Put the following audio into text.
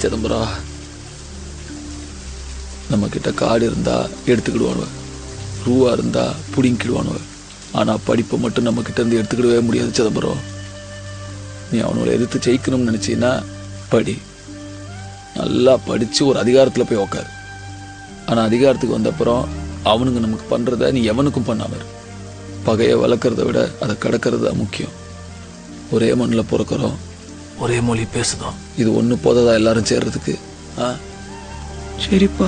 சிதம்பரம், நம்ம கிட்ட காடு இருந்தா எடுத்துக்கிடுவானுவ, ரூவா இருந்தா பிடிங்கிடுவானுவ. ஆனா படிப்பை மட்டும் நம்ம கிட்ட இருந்து எடுத்துக்கிடவே முடியாது சிதம்பரம். நீ அவனோட எதிர்த்து ஜெயிக்கணும்னு நினைச்சீன்னா படி, நல்லா படிச்சு ஒரு அதிகாரத்துல போய் உக்காரு. ஆனா அதிகாரத்துக்கு வந்த அப்புறம் அவனுங்க நமக்கு பண்றத நீ எவனுக்கும் பண்ணாம இரு. பகையை வளர்க்கறத விட அதை கடக்கிறது தான் முக்கியம். ஒரே மண்ணில் பிறக்கிறோம், ஒரே மொழி பேசுதோம். இது ஒன்று போததா எல்லாரும் சேர்றதுக்கு? சரிப்பா.